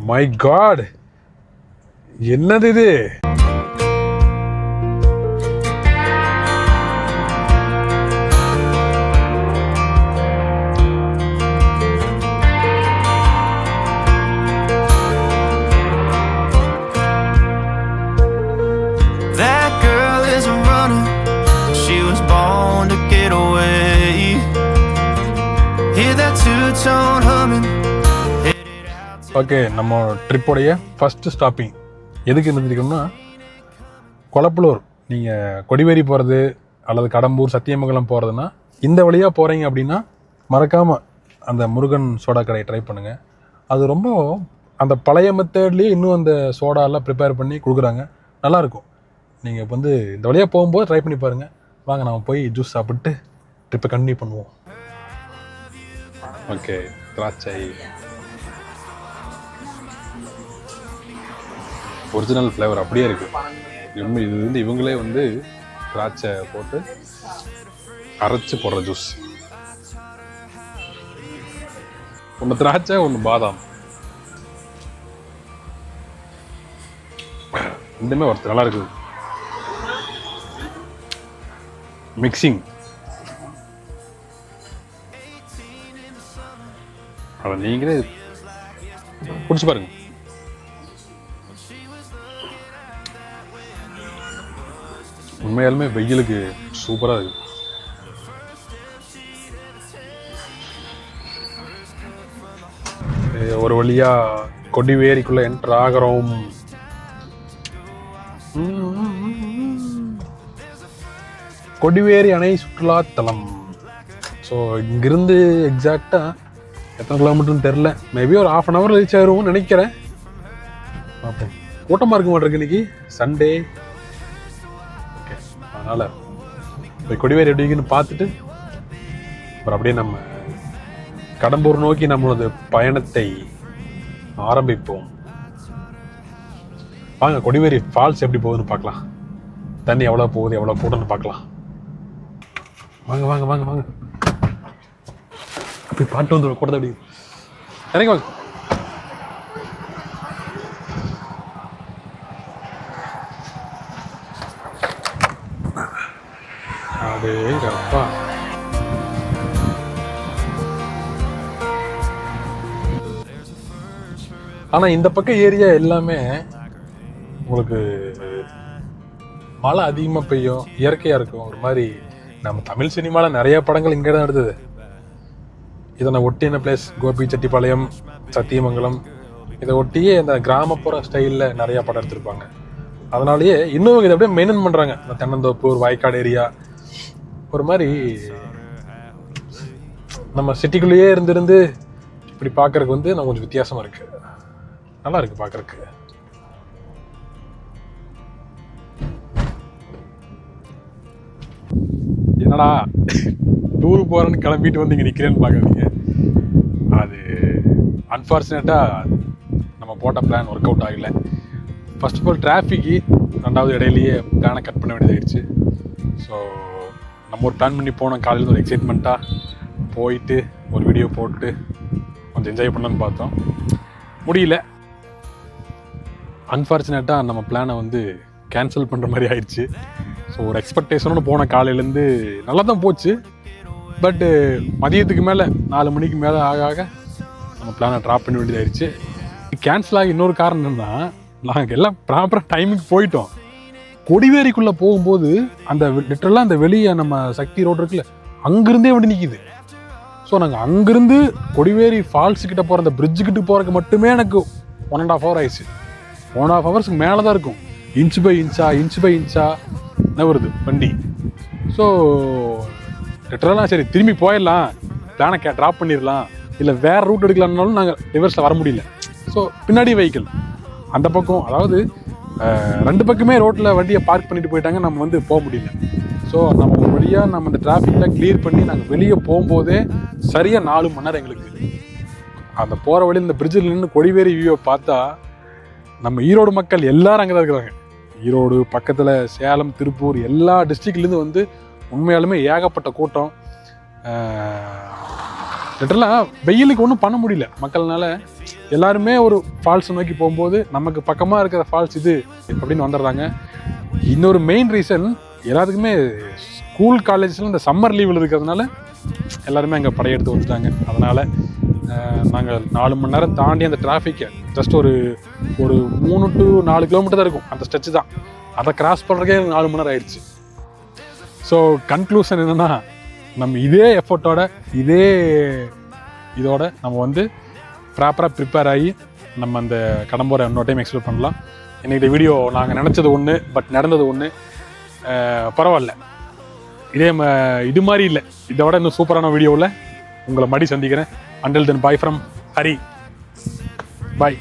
My God, என்னது இது? Okay, நம்ம ட்ரிப்போடைய ஃபஸ்ட்டு ஸ்டாப்பிங் எதுக்கு இருந்துருக்கோம்னா, கொளப்பலூர். நீங்கள் கொடிவேரி போகிறது அல்லது கடம்பூர் சத்தியமங்கலம் போகிறதுனா இந்த வழியாக போகிறீங்க அப்படின்னா மறக்காமல் அந்த முருகன் சோடா கடையை ட்ரை பண்ணுங்கள். அது ரொம்ப அந்த பழைய மெத்தட்லேயே இன்னும் அந்த சோடாலாம் ப்ரிப்பேர் பண்ணி கொடுக்குறாங்க, நல்லாயிருக்கும். நீங்கள் இப்போ வந்து இந்த வழியாக போகும்போது ட்ரை பண்ணி பாருங்கள். வாங்க நம்ம போய் ஜூஸ் சாப்பிட்டு ட்ரிப்பை கண்டினியூ பண்ணுவோம். ஓகே, திராட்சை ஒரிஜினல் ஃப்ளேவர் அப்படியே இருக்குது. இது வந்து இவங்களே வந்து திராட்சை போட்டு அரைச்சி போடுற ஜூஸ். ஒன்று திராட்சை, ஒன்று பாதாம், ரெண்டுமே ஒருத்தர் நல்லா இருக்குது. மிக்சிங் அதை நீங்களே குடிச்சு பாருங்க. உண்மையாலுமே வெயிலுக்கு சூப்பராக இருக்கு. ஒரு வழியா கொடிவேரிக்குள்ள என்டர் ஆகிறோம். கொடிவேரி அணை சுற்றுலாத்தலம். ஸோ இங்கிருந்து எக்ஸாக்டாக எத்தனை கிலோமீட்டர்னு தெரில, மேபி ஒரு 1/2 hour ரீச் ஆகிருவோம்னு நினைக்கிறேன். பார்ப்போம். கூட்டமாக இருக்க மாட்டிருக்கு இன்னைக்கு சண்டே. ஓகே, அதனால் இப்போ கொடிவேரி எப்படி இருக்குன்னு பார்த்துட்டு அப்புறம் அப்படியே நம்ம கடம்பூர் நோக்கி நம்மளது பயணத்தை ஆரம்பிப்போம். வாங்க கொடிவேரி ஃபால்ஸ் எப்படி போகுதுன்னு பார்க்கலாம். தண்ணி எவ்வளோ போகுது, எவ்வளோ போடுன்னு பார்க்கலாம். வாங்க வாங்க வாங்க வாங்க. அப்படி பாட்டு வந்து கொடுத்த அப்படி இறங்கி வாங்க. அடே அப்பா, ஆனால் இந்த பக்கம் ஏரியா எல்லாமே உங்களுக்கு மழை அதிகமாக பெய்யும், இயற்கையாக இருக்கும். ஒரு மாதிரி நம்ம தமிழ் சினிமாவில் நிறைய படங்கள் இங்கே தான் எடுத்தது. இதனை ஒட்டின பிளேஸ் கோபிச்செட்டிப்பாளையம், சத்தியமங்கலம், இதை ஒட்டியே இந்த கிராமப்புற ஸ்டைலில் நிறையா படம் எடுத்திருப்பாங்க. அதனாலேயே இன்னும் இதை அப்படியே மெயின்டைன் பண்ணுறாங்க. இந்த தென்னந்தோப்பூர், வாய்க்காடு ஏரியா ஒரு மாதிரி நம்ம சிட்டிக்குள்ளேயே இருந்திருந்து இப்படி பார்க்கறதுக்கு வந்து நம்ம கொஞ்சம் வித்தியாசமாக இருக்குது, நல்லா இருக்குது பார்க்கறதுக்கு. என்னடா டூரு போகிறேன்னு கிளம்பிட்டு வந்து இங்கே நிற்கிறேன்னு பார்க்காதீங்க. அது அன்ஃபார்ச்சுனேட்டாக நம்ம போட்ட பிளான் ஒர்க் அவுட் ஆகலை. ஃபர்ஸ்ட் ஆஃப் ஆல் டிராஃபிக்கு, ரெண்டாவது இடையிலேயே பிளானை கட் பண்ண வேண்டியதாகிடுச்சு. ஸோ நம்ம ஒரு பிளான் பண்ணி போனோம். காலையில் ஒரு எக்ஸைட்மெண்ட்டாக போயிட்டு ஒரு வீடியோ போட்டு கொஞ்சம் என்ஜாய் பண்ணணும்னு பார்த்தோம், முடியல. அன்ஃபார்ச்சுனேட்டாக நம்ம பிளானை வந்து கேன்சல் பண்ணுற மாதிரி ஆயிடுச்சு. ஸோ ஒரு எக்ஸ்பெக்டேஷனோடு போன காலையிலேருந்து நல்லா தான் போச்சு. பட்டு மதியத்துக்கு மேலே 4 மணிக்கு மேலே ஆக நம்ம பிளானை ட்ராப் பண்ண வேண்டியதாகிடுச்சு. கேன்சல் ஆகி இன்னொரு காரணம் என்னென்னா, நாங்கள் எல்லாம் ப்ராப்பராக டைமுக்கு போயிட்டோம். கொடிவேரிக்குள்ளே போகும்போது அந்த லிட்டரலாக அந்த வெளியே நம்ம சக்தி ரோடு இருக்குல்ல, அங்கேருந்தே வண்டி நிற்கிது. ஸோ நாங்கள் அங்கேருந்து கொடிவேரி ஃபால்ஸுக்கிட்ட போகிற அந்த பிரிட்ஜுக்கிட்ட போகிறதுக்கு மட்டுமே எனக்கு 1.5 hour ஆயிடுச்சு. 1.5 hours மேலே தான் இருக்கும். இன்ச் பை இன்ச்சா நவருது வண்டி. ஸோ லிட்டரலாக சரி திரும்பி போயிடலாம், பிளானை ட்ராப் பண்ணிடலாம், இல்லை வேறு ரூட் எடுக்கலாம்னாலும் நாங்கள் ரிவர்ஸில் வர முடியல. ஸோ பின்னாடி வெஹிக்கிள் அந்த பக்கம், அதாவது 2 பக்கமே ரோட்டில் வண்டியை பார்க் பண்ணிட்டு போயிட்டாங்க, நம்ம வந்து போக முடியல. ஸோ நம்ம ஒரு வழியாக நம்ம அந்த டிராஃபிக்கில் கிளியர் பண்ணி நாங்கள் வெளியே போகும்போதே சரியாக 4 மணி நேரம் எங்களுக்கு. அந்த போகிற வழியில் இந்த பிரிட்ஜில் நின்று கொடிவேரி வியூவை பார்த்தா நம்ம ஈரோடு மக்கள் எல்லாரும் அங்கே தான் இருக்கிறாங்க. ஈரோடு பக்கத்தில் சேலம், திருப்பூர் எல்லா டிஸ்ட்ரிக்ட்லேருந்து வந்து உண்மையாலுமே ஏகப்பட்ட கூட்டம். லிட்டரலாக வெயிலுக்கு ஒன்றும் பண்ண முடியல மக்கள்னால. எல்லாருமே ஒரு ஃபால்ஸ் நோக்கி போகும்போது நமக்கு பக்கமாக இருக்கிற ஃபால்ஸ் இது அப்படின்னு வந்துடுறாங்க. இன்னொரு மெயின் ரீசன் எல்லாத்துக்குமே ஸ்கூல் காலேஜில் இந்த சம்மர் லீவில் இருக்கிறதுனால எல்லாருமே அங்கே படையெடுத்து வந்துட்டாங்க. அதனால் நாங்கள் 4 மணி நேரம் தாண்டி அந்த டிராஃபிக்கை ஜஸ்ட் ஒரு 3 to 4 கிலோமீட்டர் தான் இருக்கும் அந்த ஸ்ட்ரெச்சு தான், அதை கிராஸ் பண்ணுறதுக்கே 4 மணி நேரம் ஆயிடுச்சு. ஸோ கன்க்ளூஷன் என்னென்னா, நம்ம இதே எஃபர்ட்டோட இதோட நம்ம வந்து ப்ராப்பராக ப்ரிப்பேர் ஆகி நம்ம அந்த கடம்பூரை இன்னொரு டைம் எக்ஸ்ப்ளோர் பண்ணலாம். இன்றைக்கி வீடியோ நாங்கள் நினச்சது ஒன்று, பட் நடந்தது ஒன்று. பரவாயில்ல, இது மாதிரி இல்லை, இதோட இன்னும் சூப்பரான வீடியோவில் உங்களை மறுபடியும் சந்திக்கிறேன். Until then, bye from Hari. Bye.